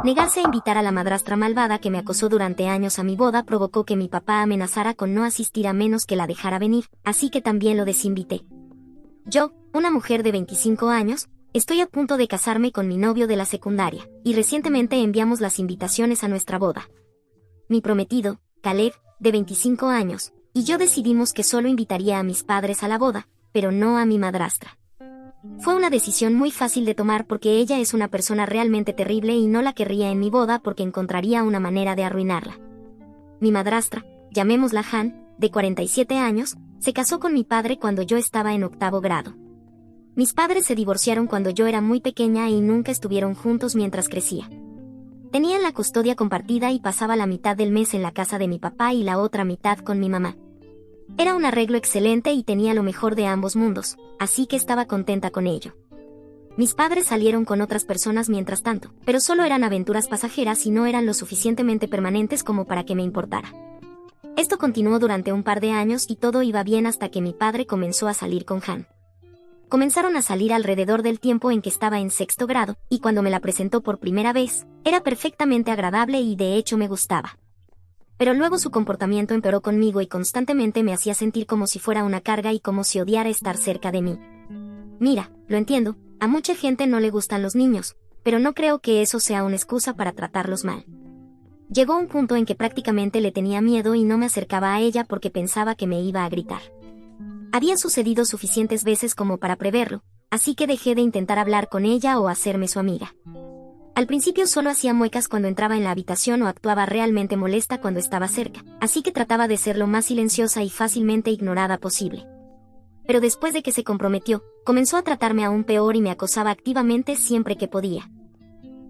Negarse a invitar a la madrastra malvada que me acosó durante años a mi boda provocó que mi papá amenazara con no asistir a menos que la dejara venir, así que también lo desinvité. Yo, una mujer de 25 años, estoy a punto de casarme con mi novio de la secundaria, y recientemente enviamos las invitaciones a nuestra boda. Mi prometido, Caleb, de 25 años, y yo decidimos que solo invitaría a mis padres a la boda, pero no a mi madrastra. Fue una decisión muy fácil de tomar porque ella es una persona realmente terrible y no la querría en mi boda porque encontraría una manera de arruinarla. Mi madrastra, llamémosla Han, de 47 años, se casó con mi padre cuando yo estaba en 8º grado. Mis padres se divorciaron cuando yo era muy pequeña y nunca estuvieron juntos mientras crecía. Tenían la custodia compartida y pasaba la mitad del mes en la casa de mi papá y la otra mitad con mi mamá. Era un arreglo excelente y tenía lo mejor de ambos mundos, así que estaba contenta con ello. Mis padres salieron con otras personas mientras tanto, pero solo eran aventuras pasajeras y no eran lo suficientemente permanentes como para que me importara. Esto continuó durante un par de años y todo iba bien hasta que mi padre comenzó a salir con Han. Comenzaron a salir alrededor del tiempo en que estaba en 6º grado, y cuando me la presentó por primera vez, era perfectamente agradable y de hecho me gustaba. Pero luego su comportamiento empeoró conmigo y constantemente me hacía sentir como si fuera una carga y como si odiara estar cerca de mí. Mira, lo entiendo, a mucha gente no le gustan los niños, pero no creo que eso sea una excusa para tratarlos mal. Llegó un punto en que prácticamente le tenía miedo y no me acercaba a ella porque pensaba que me iba a gritar. Había sucedido suficientes veces como para preverlo, así que dejé de intentar hablar con ella o hacerme su amiga. Al principio solo hacía muecas cuando entraba en la habitación o actuaba realmente molesta cuando estaba cerca, así que trataba de ser lo más silenciosa y fácilmente ignorada posible. Pero después de que se comprometió, comenzó a tratarme aún peor y me acosaba activamente siempre que podía.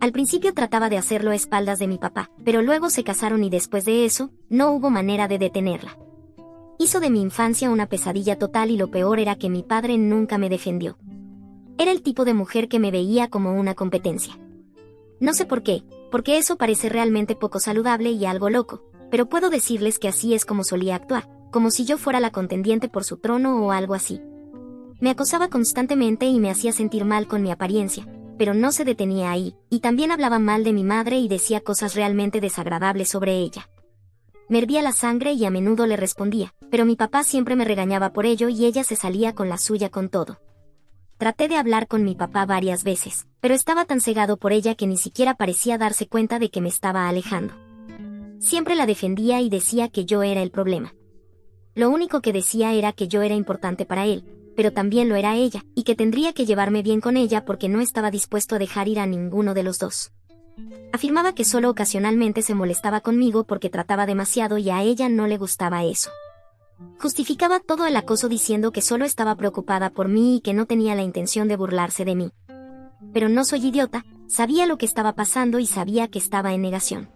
Al principio trataba de hacerlo a espaldas de mi papá, pero luego se casaron y después de eso, no hubo manera de detenerla. Hizo de mi infancia una pesadilla total y lo peor era que mi padre nunca me defendió. Era el tipo de mujer que me veía como una competencia. No sé por qué, porque eso parece realmente poco saludable y algo loco, pero puedo decirles que así es como solía actuar, como si yo fuera la contendiente por su trono o algo así. Me acosaba constantemente y me hacía sentir mal con mi apariencia, pero no se detenía ahí, y también hablaba mal de mi madre y decía cosas realmente desagradables sobre ella. Me hervía la sangre y a menudo le respondía, pero mi papá siempre me regañaba por ello y ella se salía con la suya con todo. Traté de hablar con mi papá varias veces, pero estaba tan cegado por ella que ni siquiera parecía darse cuenta de que me estaba alejando. Siempre la defendía y decía que yo era el problema. Lo único que decía era que yo era importante para él, pero también lo era ella, y que tendría que llevarme bien con ella porque no estaba dispuesto a dejar ir a ninguno de los dos. Afirmaba que solo ocasionalmente se molestaba conmigo porque trataba demasiado y a ella no le gustaba eso. Justificaba todo el acoso diciendo que solo estaba preocupada por mí y que no tenía la intención de burlarse de mí. Pero no soy idiota, sabía lo que estaba pasando y sabía que estaba en negación.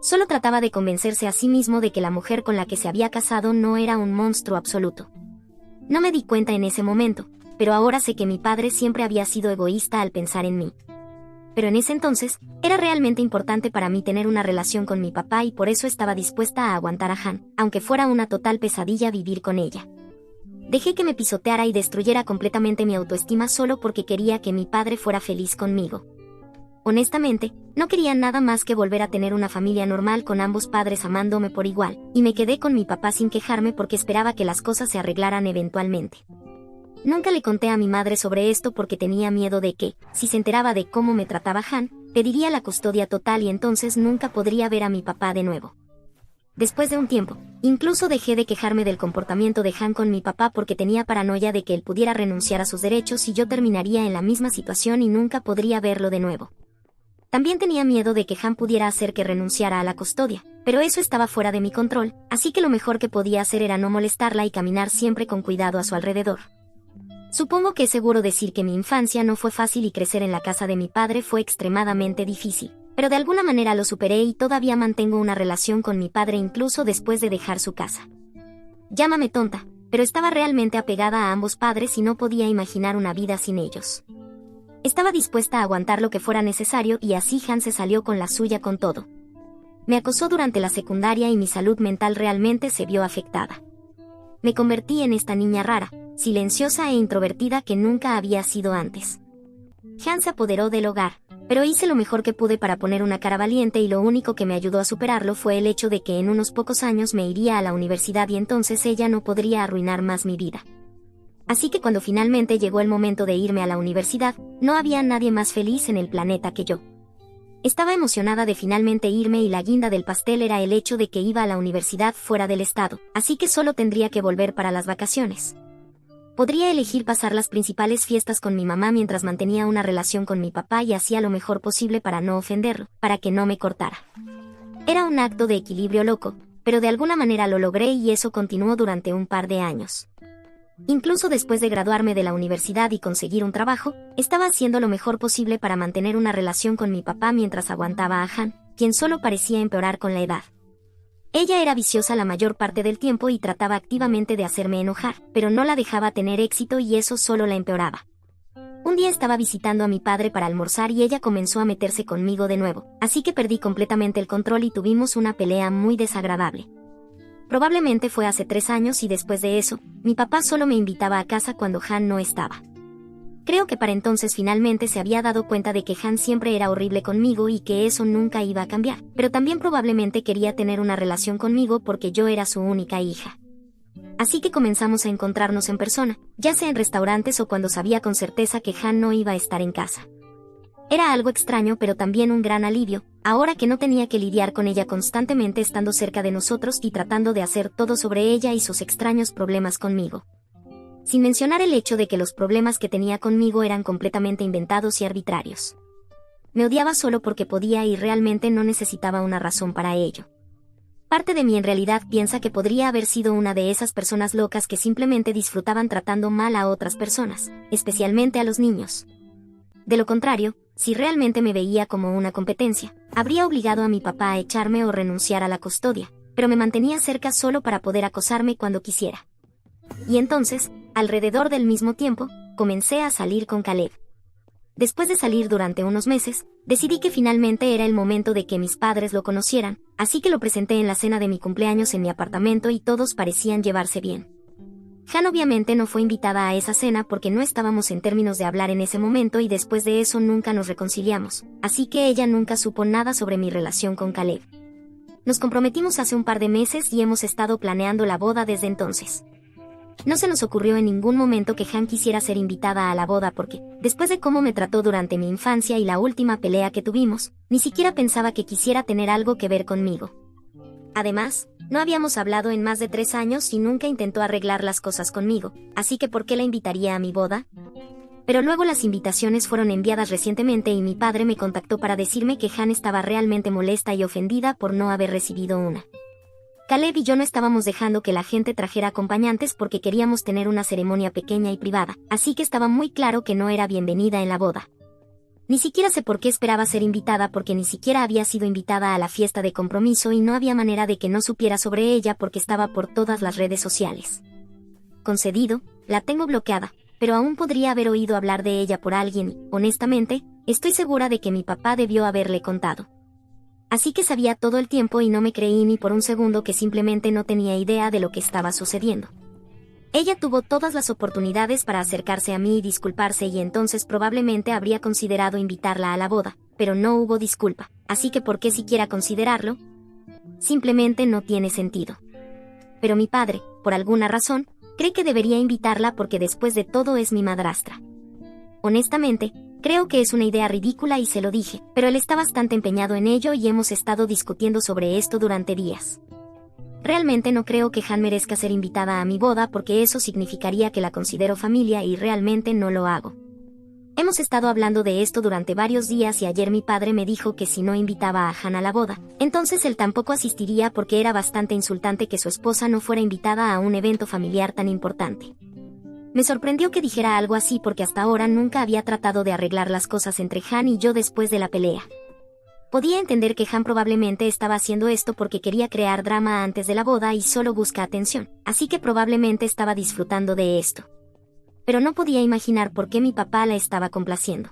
Solo trataba de convencerse a sí mismo de que la mujer con la que se había casado no era un monstruo absoluto. No me di cuenta en ese momento, pero ahora sé que mi padre siempre había sido egoísta al pensar en mí. Pero en ese entonces, era realmente importante para mí tener una relación con mi papá y por eso estaba dispuesta a aguantar a Han, aunque fuera una total pesadilla vivir con ella. Dejé que me pisoteara y destruyera completamente mi autoestima solo porque quería que mi padre fuera feliz conmigo. Honestamente, no quería nada más que volver a tener una familia normal con ambos padres amándome por igual, y me quedé con mi papá sin quejarme porque esperaba que las cosas se arreglaran eventualmente. Nunca le conté a mi madre sobre esto porque tenía miedo de que, si se enteraba de cómo me trataba Han, pediría la custodia total y entonces nunca podría ver a mi papá de nuevo. Después de un tiempo, incluso dejé de quejarme del comportamiento de Han con mi papá porque tenía paranoia de que él pudiera renunciar a sus derechos y yo terminaría en la misma situación y nunca podría verlo de nuevo. También tenía miedo de que Han pudiera hacer que renunciara a la custodia, pero eso estaba fuera de mi control, así que lo mejor que podía hacer era no molestarla y caminar siempre con cuidado a su alrededor. Supongo que es seguro decir que mi infancia no fue fácil y crecer en la casa de mi padre fue extremadamente difícil, pero de alguna manera lo superé y todavía mantengo una relación con mi padre incluso después de dejar su casa. Llámame tonta, pero estaba realmente apegada a ambos padres y no podía imaginar una vida sin ellos. Estaba dispuesta a aguantar lo que fuera necesario y así Han se salió con la suya con todo. Me acosó durante la secundaria y mi salud mental realmente se vio afectada. Me convertí en esta niña rara, silenciosa e introvertida que nunca había sido antes. Han se apoderó del hogar. Pero hice lo mejor que pude para poner una cara valiente y lo único que me ayudó a superarlo fue el hecho de que en unos pocos años me iría a la universidad y entonces ella no podría arruinar más mi vida. Así que cuando finalmente llegó el momento de irme a la universidad, no había nadie más feliz en el planeta que yo. Estaba emocionada de finalmente irme y la guinda del pastel era el hecho de que iba a la universidad fuera del estado, así que solo tendría que volver para las vacaciones. Podría elegir pasar las principales fiestas con mi mamá mientras mantenía una relación con mi papá y hacía lo mejor posible para no ofenderlo, para que no me cortara. Era un acto de equilibrio loco, pero de alguna manera lo logré y eso continuó durante un par de años. Incluso después de graduarme de la universidad y conseguir un trabajo, estaba haciendo lo mejor posible para mantener una relación con mi papá mientras aguantaba a Han, quien solo parecía empeorar con la edad. Ella era viciosa la mayor parte del tiempo y trataba activamente de hacerme enojar, pero no la dejaba tener éxito y eso solo la empeoraba. Un día estaba visitando a mi padre para almorzar y ella comenzó a meterse conmigo de nuevo, así que perdí completamente el control y tuvimos una pelea muy desagradable. Probablemente fue hace 3 años y después de eso, mi papá solo me invitaba a casa cuando Han no estaba. Creo que para entonces finalmente se había dado cuenta de que Han siempre era horrible conmigo y que eso nunca iba a cambiar, pero también probablemente quería tener una relación conmigo porque yo era su única hija. Así que comenzamos a encontrarnos en persona, ya sea en restaurantes o cuando sabía con certeza que Han no iba a estar en casa. Era algo extraño pero también un gran alivio, ahora que no tenía que lidiar con ella constantemente estando cerca de nosotros y tratando de hacer todo sobre ella y sus extraños problemas conmigo. Sin mencionar el hecho de que los problemas que tenía conmigo eran completamente inventados y arbitrarios. Me odiaba solo porque podía y realmente no necesitaba una razón para ello. Parte de mí en realidad piensa que podría haber sido una de esas personas locas que simplemente disfrutaban tratando mal a otras personas, especialmente a los niños. De lo contrario, si realmente me veía como una competencia, habría obligado a mi papá a echarme o renunciar a la custodia, pero me mantenía cerca solo para poder acosarme cuando quisiera. Y entonces, alrededor del mismo tiempo, comencé a salir con Caleb. Después de salir durante unos meses, decidí que finalmente era el momento de que mis padres lo conocieran, así que lo presenté en la cena de mi cumpleaños en mi apartamento y todos parecían llevarse bien. Han obviamente no fue invitada a esa cena porque no estábamos en términos de hablar en ese momento y después de eso nunca nos reconciliamos, así que ella nunca supo nada sobre mi relación con Caleb. Nos comprometimos hace un par de meses y hemos estado planeando la boda desde entonces. No se nos ocurrió en ningún momento que Han quisiera ser invitada a la boda porque, después de cómo me trató durante mi infancia y la última pelea que tuvimos, ni siquiera pensaba que quisiera tener algo que ver conmigo. Además, no habíamos hablado en más de 3 años y nunca intentó arreglar las cosas conmigo, así que ¿por qué la invitaría a mi boda? Pero luego las invitaciones fueron enviadas recientemente y mi padre me contactó para decirme que Han estaba realmente molesta y ofendida por no haber recibido una. Caleb y yo no estábamos dejando que la gente trajera acompañantes porque queríamos tener una ceremonia pequeña y privada, así que estaba muy claro que no era bienvenida en la boda. Ni siquiera sé por qué esperaba ser invitada porque ni siquiera había sido invitada a la fiesta de compromiso y no había manera de que no supiera sobre ella porque estaba por todas las redes sociales. Concedido, la tengo bloqueada, pero aún podría haber oído hablar de ella por alguien y, honestamente, estoy segura de que mi papá debió haberle contado. Así que sabía todo el tiempo y no me creí ni por un segundo que simplemente no tenía idea de lo que estaba sucediendo. Ella tuvo todas las oportunidades para acercarse a mí y disculparse y entonces probablemente habría considerado invitarla a la boda, pero no hubo disculpa, así que ¿por qué siquiera considerarlo? Simplemente no tiene sentido. Pero mi padre, por alguna razón, cree que debería invitarla porque después de todo es mi madrastra. Honestamente, creo que es una idea ridícula y se lo dije, pero él está bastante empeñado en ello y hemos estado discutiendo sobre esto durante días. Realmente no creo que Han merezca ser invitada a mi boda porque eso significaría que la considero familia y realmente no lo hago. Hemos estado hablando de esto durante varios días y ayer mi padre me dijo que si no invitaba a Han a la boda, entonces él tampoco asistiría porque era bastante insultante que su esposa no fuera invitada a un evento familiar tan importante. Me sorprendió que dijera algo así porque hasta ahora nunca había tratado de arreglar las cosas entre Han y yo después de la pelea. Podía entender que Han probablemente estaba haciendo esto porque quería crear drama antes de la boda y solo busca atención, así que probablemente estaba disfrutando de esto. Pero no podía imaginar por qué mi papá la estaba complaciendo.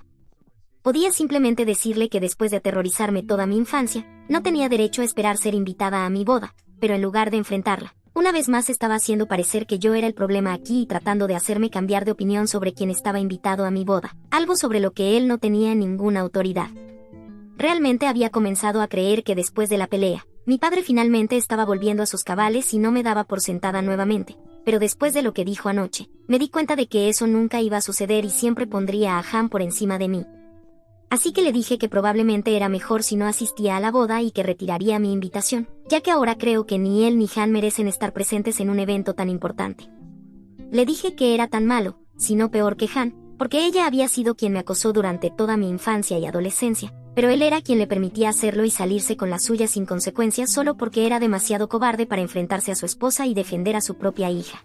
Podía simplemente decirle que después de aterrorizarme toda mi infancia, no tenía derecho a esperar ser invitada a mi boda, pero en lugar de enfrentarla, Una vez más estaba haciendo parecer que yo era el problema aquí y tratando de hacerme cambiar de opinión sobre quién estaba invitado a mi boda, algo sobre lo que él no tenía ninguna autoridad. Realmente había comenzado a creer que después de la pelea, mi padre finalmente estaba volviendo a sus cabales y no me daba por sentada nuevamente, pero después de lo que dijo anoche, me di cuenta de que eso nunca iba a suceder y siempre pondría a Han por encima de mí. Así que le dije que probablemente era mejor si no asistía a la boda y que retiraría mi invitación, ya que ahora creo que ni él ni Han merecen estar presentes en un evento tan importante. Le dije que era tan malo, si no peor que Han, porque ella había sido quien me acosó durante toda mi infancia y adolescencia, pero él era quien le permitía hacerlo y salirse con la suya sin consecuencias solo porque era demasiado cobarde para enfrentarse a su esposa y defender a su propia hija.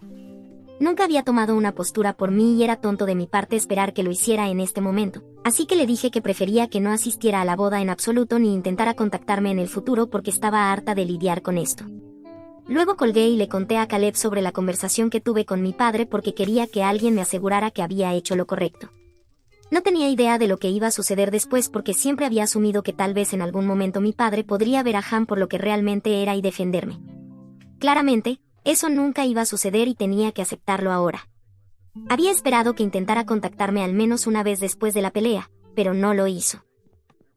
Nunca había tomado una postura por mí y era tonto de mi parte esperar que lo hiciera en este momento, así que le dije que prefería que no asistiera a la boda en absoluto ni intentara contactarme en el futuro porque estaba harta de lidiar con esto. Luego colgué y le conté a Caleb sobre la conversación que tuve con mi padre porque quería que alguien me asegurara que había hecho lo correcto. No tenía idea de lo que iba a suceder después porque siempre había asumido que tal vez en algún momento mi padre podría ver a Han por lo que realmente era y defenderme. Claramente, eso nunca iba a suceder y tenía que aceptarlo ahora. Había esperado que intentara contactarme al menos una vez después de la pelea, pero no lo hizo.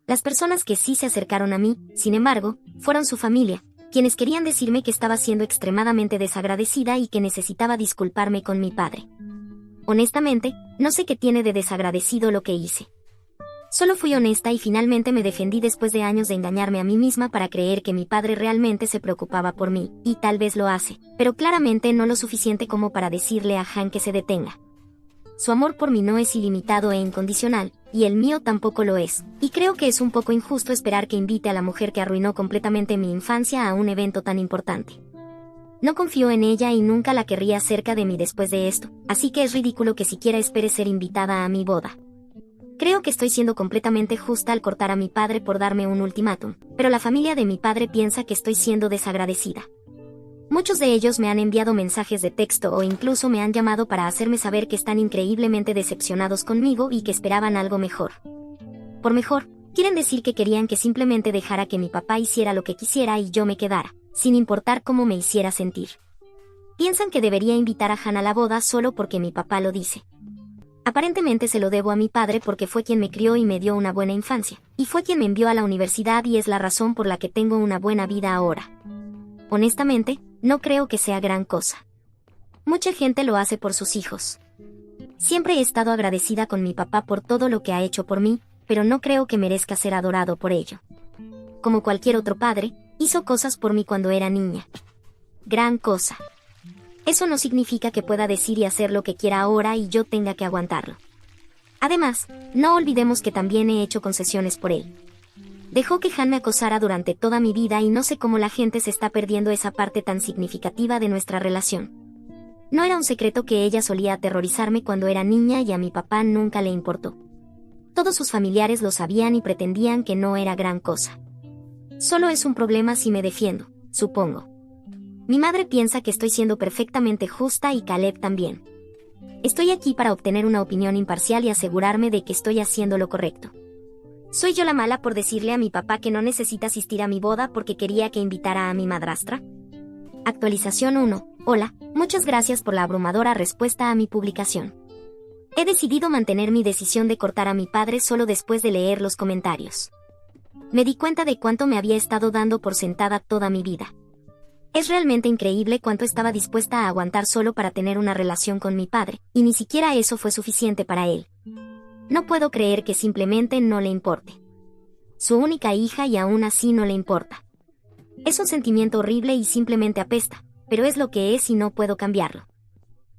Las personas que sí se acercaron a mí, sin embargo, fueron su familia, quienes querían decirme que estaba siendo extremadamente desagradecida y que necesitaba disculparme con mi padre. Honestamente, no sé qué tiene de desagradecido lo que hice. Solo fui honesta y finalmente me defendí después de años de engañarme a mí misma para creer que mi padre realmente se preocupaba por mí, y tal vez lo hace, pero claramente no lo suficiente como para decirle a Han que se detenga. Su amor por mí no es ilimitado e incondicional, y el mío tampoco lo es, y creo que es un poco injusto esperar que invite a la mujer que arruinó completamente mi infancia a un evento tan importante. No confío en ella y nunca la querría cerca de mí después de esto, así que es ridículo que siquiera espere ser invitada a mi boda. Creo que estoy siendo completamente justa al cortar a mi padre por darme un ultimátum, pero la familia de mi padre piensa que estoy siendo desagradecida. Muchos de ellos me han enviado mensajes de texto o incluso me han llamado para hacerme saber que están increíblemente decepcionados conmigo y que esperaban algo mejor. Por mejor, quieren decir que querían que simplemente dejara que mi papá hiciera lo que quisiera y yo me quedara, sin importar cómo me hiciera sentir. Piensan que debería invitar a Han a la boda solo porque mi papá lo dice. Aparentemente se lo debo a mi padre porque fue quien me crió y me dio una buena infancia, y fue quien me envió a la universidad y es la razón por la que tengo una buena vida ahora. Honestamente, no creo que sea gran cosa. Mucha gente lo hace por sus hijos. Siempre he estado agradecida con mi papá por todo lo que ha hecho por mí, pero no creo que merezca ser adorado por ello. Como cualquier otro padre, hizo cosas por mí cuando era niña. Gran cosa. Eso no significa que pueda decir y hacer lo que quiera ahora y yo tenga que aguantarlo. Además, no olvidemos que también he hecho concesiones por él. Dejó que Han me acosara durante toda mi vida y no sé cómo la gente se está perdiendo esa parte tan significativa de nuestra relación. No era un secreto que ella solía aterrorizarme cuando era niña y a mi papá nunca le importó. Todos sus familiares lo sabían y pretendían que no era gran cosa. Solo es un problema si me defiendo, supongo. Mi madre piensa que estoy siendo perfectamente justa y Caleb también. Estoy aquí para obtener una opinión imparcial y asegurarme de que estoy haciendo lo correcto. ¿Soy yo la mala por decirle a mi papá que no necesita asistir a mi boda porque quería que invitara a mi madrastra? Actualización 1. Hola, muchas gracias por la abrumadora respuesta a mi publicación. He decidido mantener mi decisión de cortar a mi padre solo después de leer los comentarios. Me di cuenta de cuánto me había estado dando por sentada toda mi vida. Es realmente increíble cuánto estaba dispuesta a aguantar solo para tener una relación con mi padre, y ni siquiera eso fue suficiente para él. No puedo creer que simplemente no le importe. Su única hija y aún así no le importa. Es un sentimiento horrible y simplemente apesta, pero es lo que es y no puedo cambiarlo.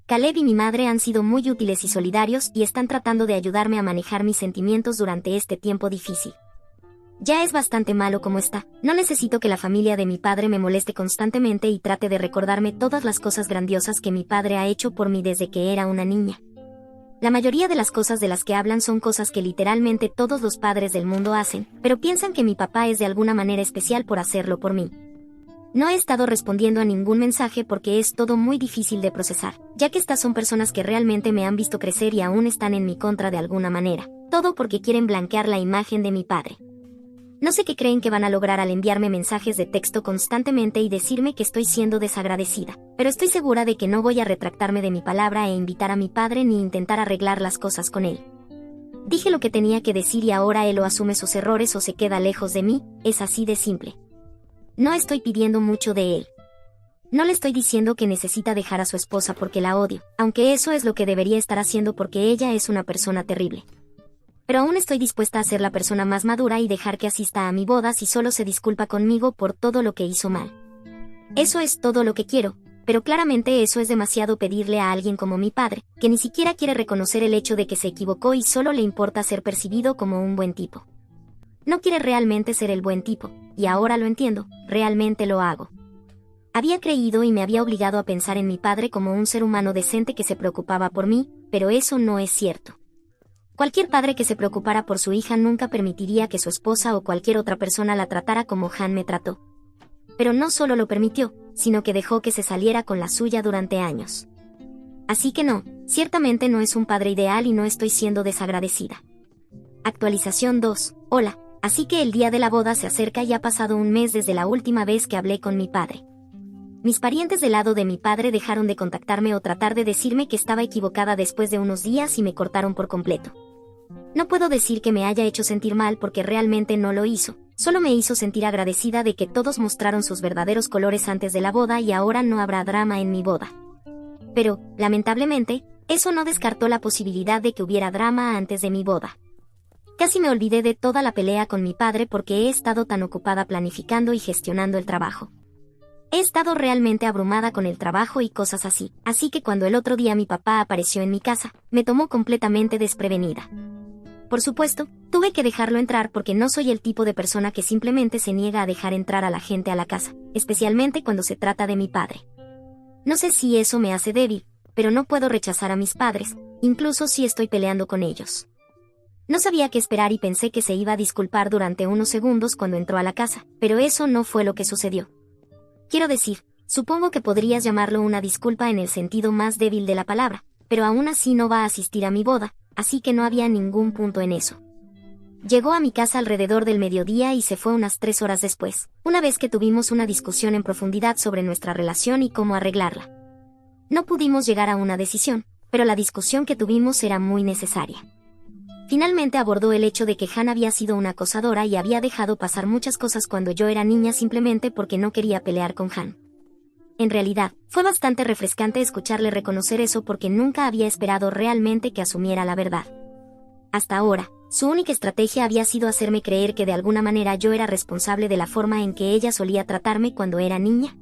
Caleb y mi madre han sido muy útiles y solidarios y están tratando de ayudarme a manejar mis sentimientos durante este tiempo difícil. Ya es bastante malo como está, no necesito que la familia de mi padre me moleste constantemente y trate de recordarme todas las cosas grandiosas que mi padre ha hecho por mí desde que era una niña. La mayoría de las cosas de las que hablan son cosas que literalmente todos los padres del mundo hacen, pero piensan que mi papá es de alguna manera especial por hacerlo por mí. No he estado respondiendo a ningún mensaje porque es todo muy difícil de procesar, ya que estas son personas que realmente me han visto crecer y aún están en mi contra de alguna manera, todo porque quieren blanquear la imagen de mi padre. No sé qué creen que van a lograr al enviarme mensajes de texto constantemente y decirme que estoy siendo desagradecida, pero estoy segura de que no voy a retractarme de mi palabra e invitar a mi padre ni intentar arreglar las cosas con él. Dije lo que tenía que decir y ahora él o asume sus errores o se queda lejos de mí, es así de simple. No estoy pidiendo mucho de él. No le estoy diciendo que necesita dejar a su esposa porque la odio, aunque eso es lo que debería estar haciendo porque ella es una persona terrible. Pero aún estoy dispuesta a ser la persona más madura y dejar que asista a mi boda si solo se disculpa conmigo por todo lo que hizo mal. Eso es todo lo que quiero, pero claramente eso es demasiado pedirle a alguien como mi padre, que ni siquiera quiere reconocer el hecho de que se equivocó y solo le importa ser percibido como un buen tipo. No quiere realmente ser el buen tipo, y ahora lo entiendo, realmente lo hago. Había creído y me había obligado a pensar en mi padre como un ser humano decente que se preocupaba por mí, pero eso no es cierto. Cualquier padre que se preocupara por su hija nunca permitiría que su esposa o cualquier otra persona la tratara como Han me trató. Pero no solo lo permitió, sino que dejó que se saliera con la suya durante años. Así que no, ciertamente no es un padre ideal y no estoy siendo desagradecida. Actualización 2. Hola, así que el día de la boda se acerca y ha pasado un mes desde la última vez que hablé con mi padre. Mis parientes del lado de mi padre dejaron de contactarme o tratar de decirme que estaba equivocada después de unos días y me cortaron por completo. No puedo decir que me haya hecho sentir mal porque realmente no lo hizo, solo me hizo sentir agradecida de que todos mostraron sus verdaderos colores antes de la boda y ahora no habrá drama en mi boda. Pero, lamentablemente, eso no descartó la posibilidad de que hubiera drama antes de mi boda. Casi me olvidé de toda la pelea con mi padre porque he estado tan ocupada planificando y gestionando el trabajo. He estado realmente abrumada con el trabajo y cosas así que cuando el otro día mi papá apareció en mi casa, me tomó completamente desprevenida. Por supuesto, tuve que dejarlo entrar porque no soy el tipo de persona que simplemente se niega a dejar entrar a la gente a la casa, especialmente cuando se trata de mi padre. No sé si eso me hace débil, pero no puedo rechazar a mis padres, incluso si estoy peleando con ellos. No sabía qué esperar y pensé que se iba a disculpar durante unos segundos cuando entró a la casa, pero eso no fue lo que sucedió. Quiero decir, supongo que podrías llamarlo una disculpa en el sentido más débil de la palabra, pero aún así no va a asistir a mi boda, así que no había ningún punto en eso. Llegó a mi casa alrededor del mediodía y se fue unas 3 horas después, una vez que tuvimos una discusión en profundidad sobre nuestra relación y cómo arreglarla. No pudimos llegar a una decisión, pero la discusión que tuvimos era muy necesaria. Finalmente abordó el hecho de que Han había sido una acosadora y había dejado pasar muchas cosas cuando yo era niña simplemente porque no quería pelear con Han. En realidad, fue bastante refrescante escucharle reconocer eso porque nunca había esperado realmente que asumiera la verdad. Hasta ahora, su única estrategia había sido hacerme creer que de alguna manera yo era responsable de la forma en que ella solía tratarme cuando era niña.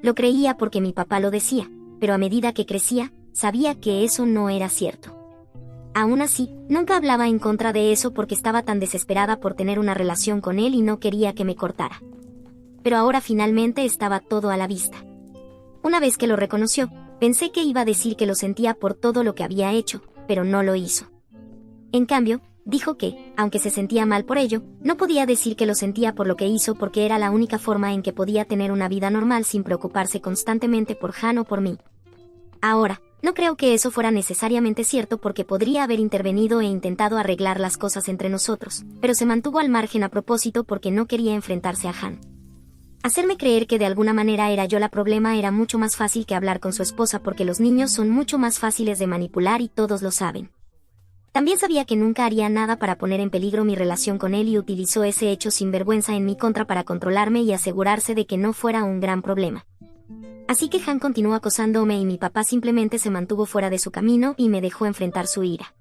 Lo creía porque mi papá lo decía, pero a medida que crecía, sabía que eso no era cierto. Aún así, nunca hablaba en contra de eso porque estaba tan desesperada por tener una relación con él y no quería que me cortara. Pero ahora finalmente estaba todo a la vista. Una vez que lo reconoció, pensé que iba a decir que lo sentía por todo lo que había hecho, pero no lo hizo. En cambio, dijo que, aunque se sentía mal por ello, no podía decir que lo sentía por lo que hizo porque era la única forma en que podía tener una vida normal sin preocuparse constantemente por Han o por mí. Ahora, no creo que eso fuera necesariamente cierto porque podría haber intervenido e intentado arreglar las cosas entre nosotros, pero se mantuvo al margen a propósito porque no quería enfrentarse a Han. Hacerme creer que de alguna manera era yo la problema era mucho más fácil que hablar con su esposa porque los niños son mucho más fáciles de manipular y todos lo saben. También sabía que nunca haría nada para poner en peligro mi relación con él y utilizó ese hecho sin vergüenza en mi contra para controlarme y asegurarse de que no fuera un gran problema. Así que Han continuó acosándome y mi papá simplemente se mantuvo fuera de su camino y me dejó enfrentar su ira.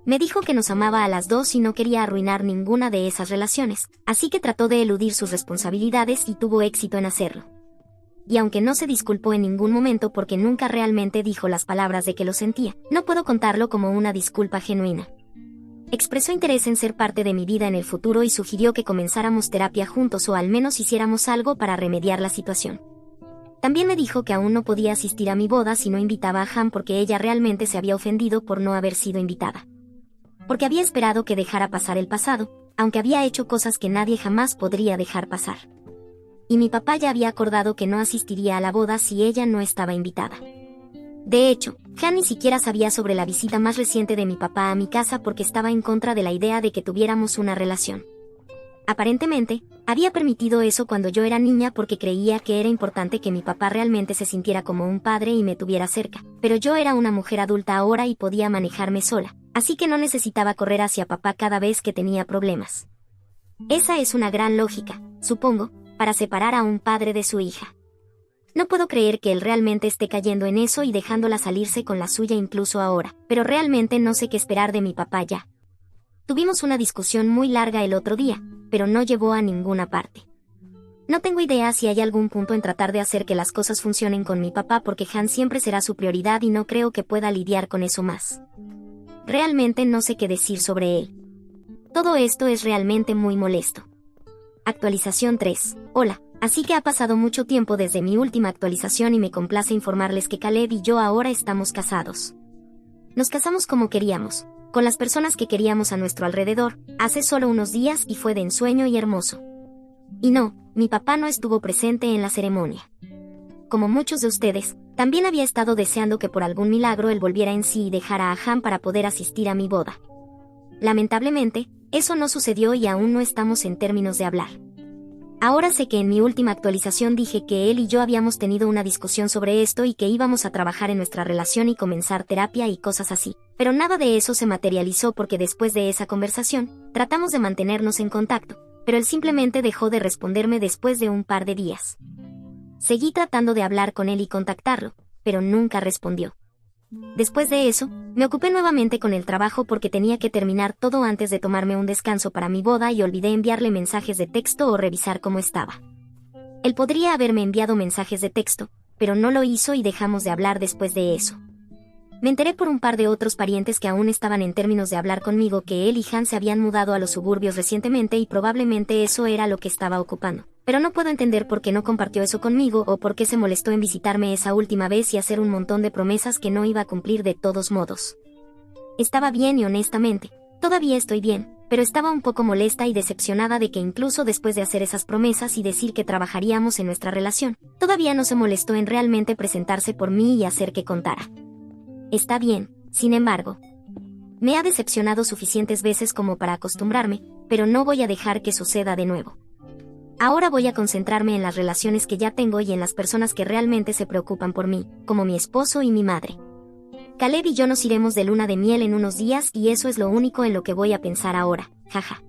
Me dijo que nos amaba a las dos y no quería arruinar ninguna de esas relaciones, así que trató de eludir sus responsabilidades y tuvo éxito en hacerlo. Y aunque no se disculpó en ningún momento porque nunca realmente dijo las palabras de que lo sentía, no puedo contarlo como una disculpa genuina. Expresó interés en ser parte de mi vida en el futuro y sugirió que comenzáramos terapia juntos o al menos hiciéramos algo para remediar la situación. También me dijo que aún no podía asistir a mi boda si no invitaba a Han porque ella realmente se había ofendido por no haber sido invitada. Porque había esperado que dejara pasar el pasado, aunque había hecho cosas que nadie jamás podría dejar pasar. Y mi papá ya había acordado que no asistiría a la boda si ella no estaba invitada. De hecho, Han ni siquiera sabía sobre la visita más reciente de mi papá a mi casa porque estaba en contra de la idea de que tuviéramos una relación. Aparentemente, había permitido eso cuando yo era niña porque creía que era importante que mi papá realmente se sintiera como un padre y me tuviera cerca, pero yo era una mujer adulta ahora y podía manejarme sola, así que no necesitaba correr hacia papá cada vez que tenía problemas. Esa es una gran lógica, supongo, para separar a un padre de su hija. No puedo creer que él realmente esté cayendo en eso y dejándola salirse con la suya incluso ahora, pero realmente no sé qué esperar de mi papá ya. Tuvimos una discusión muy larga el otro día, pero no llevó a ninguna parte. No tengo idea si hay algún punto en tratar de hacer que las cosas funcionen con mi papá porque Han siempre será su prioridad y no creo que pueda lidiar con eso más. Realmente no sé qué decir sobre él. Todo esto es realmente muy molesto. Actualización 3. Hola, así que ha pasado mucho tiempo desde mi última actualización y me complace informarles que Caleb y yo ahora estamos casados. Nos casamos como queríamos, con las personas que queríamos a nuestro alrededor, hace solo unos días y fue de ensueño y hermoso. Y no, mi papá no estuvo presente en la ceremonia. Como muchos de ustedes, también había estado deseando que por algún milagro él volviera en sí y dejara a Han para poder asistir a mi boda. Lamentablemente, eso no sucedió y aún no estamos en términos de hablar. Ahora sé que en mi última actualización dije que él y yo habíamos tenido una discusión sobre esto y que íbamos a trabajar en nuestra relación y comenzar terapia y cosas así, pero nada de eso se materializó porque después de esa conversación, tratamos de mantenernos en contacto, pero él simplemente dejó de responderme después de un par de días. Seguí tratando de hablar con él y contactarlo, pero nunca respondió. Después de eso, me ocupé nuevamente con el trabajo porque tenía que terminar todo antes de tomarme un descanso para mi boda y olvidé enviarle mensajes de texto o revisar cómo estaba. Él podría haberme enviado mensajes de texto, pero no lo hizo y dejamos de hablar después de eso. Me enteré por un par de otros parientes que aún estaban en términos de hablar conmigo que él y Han se habían mudado a los suburbios recientemente y probablemente eso era lo que estaba ocupando. Pero no puedo entender por qué no compartió eso conmigo o por qué se molestó en visitarme esa última vez y hacer un montón de promesas que no iba a cumplir de todos modos. Estaba bien y honestamente, todavía estoy bien, pero estaba un poco molesta y decepcionada de que incluso después de hacer esas promesas y decir que trabajaríamos en nuestra relación, todavía no se molestó en realmente presentarse por mí y hacer que contara. Está bien, sin embargo. Me ha decepcionado suficientes veces como para acostumbrarme, pero no voy a dejar que suceda de nuevo. Ahora voy a concentrarme en las relaciones que ya tengo y en las personas que realmente se preocupan por mí, como mi esposo y mi madre. Caleb y yo nos iremos de luna de miel en unos días y eso es lo único en lo que voy a pensar ahora, jaja.